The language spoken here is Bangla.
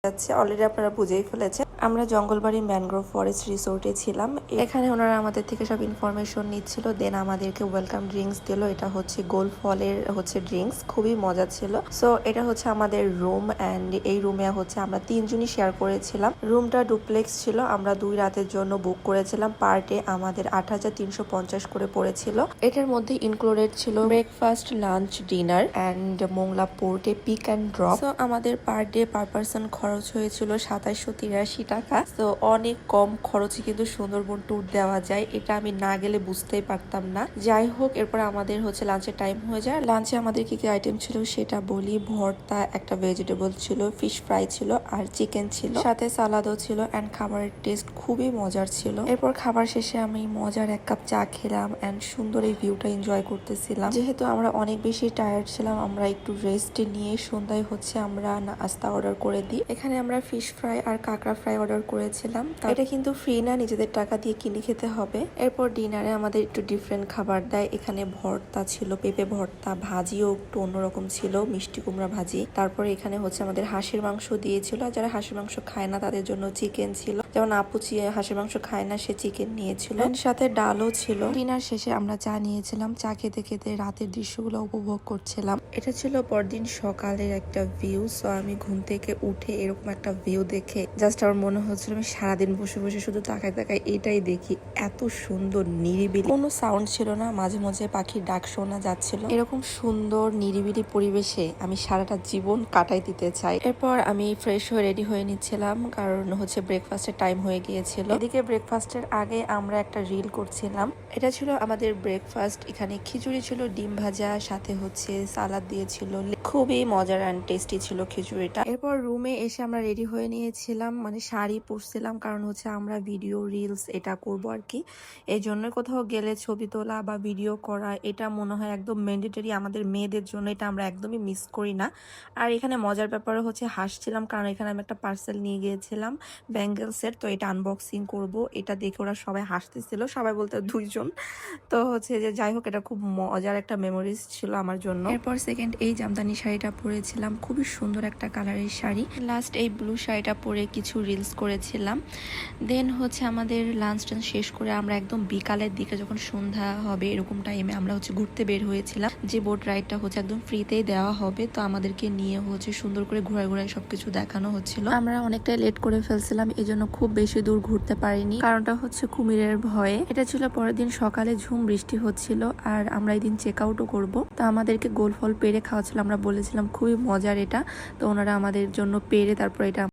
যাচ্ছে অলরেডি আপনারা বুঝেই ফেলেছেন। আমরা জঙ্গলবাড়ি ম্যানগ্রোভ ফরেস্ট রিসোর্টে ছিলাম। এখানে ওনারা আমাদের থেকে সব ইনফরমেশন নিচ্ছিল, দেন আমাদেরকে ওয়েলকাম ড্রিঙ্কস দিল। এটা হচ্ছে গোল্ড ফলের ড্রিঙ্কস, খুবই মজা ছিল। সো এটা হচ্ছে আমাদের রুম অ্যান্ড এই রুমে হচ্ছে আমরা তিনজনই শেয়ার করেছিলাম। রুমটা ডুপ্লেক্স ছিল, আমরা 2 রাতের জন্য বুক করেছিলাম। পার ডে আমাদের 8,350 করে পড়েছিল। এটার মধ্যে ইনক্লুডেড ছিল breakfast, lunch, dinner and Mongla পোর্টে পিক অ্যান্ড ড্রপ। সো আমাদের পার ডে পার পার্সন খরচ হয়েছিল 2783 টাকা। তো অনেক কম খরচে কিন্তু সুন্দরবন ট্যুর দেওয়া যায়, এটা আমি না গেলে বুঝতেই পারতাম না। যাই হোক, এরপর আমাদের লাঞ্চের টাইম হয়ে যায়। লাঞ্চে আমাদের কি কি আইটেম ছিল সেটা বলি। ভর্তা, একটা ভেজিটেবল ছিল, ফিশ ফ্রাই ছিল আর চিকেন ছিল, সাথে সালাদও ছিল অ্যান্ড খাবারের টেস্ট খুবই মজার ছিল। এরপর খাবার শেষে আমি মজার 1 কাপ চা খেলাম অ্যান্ড সুন্দর এই ভিউটা এনজয় করতেছিলাম। যেহেতু আমরা অনেক বেশি টায়ার্ড ছিলাম, আমরা একটু রেস্ট নিয়ে সন্ধ্যায় আমরা নাস্তা অর্ডার করে দিই। এখানে আমরা ফিশ ফ্রাই আর কাঁকড়া ফ্রাই অর্ডার করেছিলাম। এটা কিন্তু ফ্রি না, নিজেদের টাকা দিয়ে কিনে খেতে হবে। এরপর ডিনারে আমাদের একটু ডিফারেন্ট খাবার দেয়। এখানে ভর্তা ছিল, পেঁপে ভর্তা, ভাজিও একটু অন্যরকম ছিল, মিষ্টি কুমড়া ভাজি। তারপর এখানে আমাদের হাঁসের মাংস দিয়েছিল, আর যারা হাঁসের মাংস খায় না তাদের জন্য চিকেন ছিল। যেমন আপু হাঁসের মাংস খায় না, সে চিকেন নিয়েছিল, সাথে ডালও ছিল। ডিনার শেষে আমরা চা নিয়েছিলাম, চা খেতে খেতে রাতের দৃশ্যগুলো উপভোগ করছিলাম। এটা ছিল পরদিন সকালের একটা ভিউ। সো আমি ঘুম থেকে উঠে এরকম একটা ভিউ দেখে জাস্ট আমার মনে হচ্ছিল আমি সারাদিন বসে বসে শুধু তাকায় তাকায় এটাই দেখি। এত সুন্দর নিরিবিলি, কোনো সাউন্ড ছিল না, মাঝে মাঝে পাখির ডাক শোনা যাচ্ছিল। এরকম সুন্দর নিরিবিলি পরিবেশে আমি সারাটা জীবন কাটাই দিতে চাই। এরপর আমি ফ্রেশ হয়ে রেডি হয়ে নিচ্ছিলাম, কারণ ব্রেকফাস্টের টাইম হয়ে গিয়েছিল। এদিকে ব্রেকফাস্টের আগে আমরা একটা রিল করছিলাম। এটা ছিল আমাদের ব্রেকফাস্ট। এখানে খিচুড়ি ছিল, ডিম ভাজা, সাথে সালাদ দিয়েছিল। খুবই মজার অ্যান্ড টেস্টি ছিল খিচুড়িটা। এরপর রুমে এসে আমরা রেডি হয়ে নিয়েছিলাম, শাড়ি পরছিলাম, কারণ আমরা ভিডিও রিলস এটা করব আর কি। এই জন্য কোথাও গেলে ছবি তোলা বা ভিডিও করা এটা মনে হয় একদম ম্যান্ডেটরি আমাদের মেয়েদের জন্য, এটা আমরা একদমই মিস করি না। আর এখানে মজার ব্যাপারে হাসছিলাম, কারণ এখানে আমি একটা পার্সেল নিয়ে গিয়েছিলাম ব্যাঙ্গেলসের। তো এটা আনবক্সিং করব, এটা দেখে ওরা সবাই হাসতেছিল, সবাই বলতে 2 জন। তো যে যাই হোক, এটা খুব মজার একটা মেমোরিজ ছিল আমার জন্য। এরপর সেকেন্ড এই জামদানি শাড়িটা পরেছিলাম, খুবই সুন্দর একটা কালারের শাড়ি। লাস্ট এই ব্লু শাড়িটা পরে কিছু রিলস করেছিলাম। দেন আমাদের লাঞ্চ টাঞ্চ শেষ করে আমরা একদম বিকালের দিকে, যখন সন্ধ্যা হবে এরকম টাইমে আমরা ঘুরতে বের হয়েছিলাম। যে বোট রাইডটা একদম ফ্রিতেই দেওয়া হবে, তো আমাদেরকে নিয়ে সুন্দর করে ঘোরায় ঘোরায় সবকিছু দেখানো হচ্ছিল। আমরা অনেকটাই লেট করে ফেলছিলাম, এই জন্য খুব বেশি দূর ঘুরতে পারিনি, কারণটা কুমিরের ভয়ে। এটা ছিল পরের দিন সকালে, ঝুম বৃষ্টি হচ্ছিল আর আমরা এই দিন চেক আউটও করবো। তো আমাদেরকে গোল ফল পেড়ে খাওয়াচ্ছিল, আমরা বলেছিলাম খুবই মজার এটা। তো ওনারা আমাদের জন্য পেড়ে তারপর এটা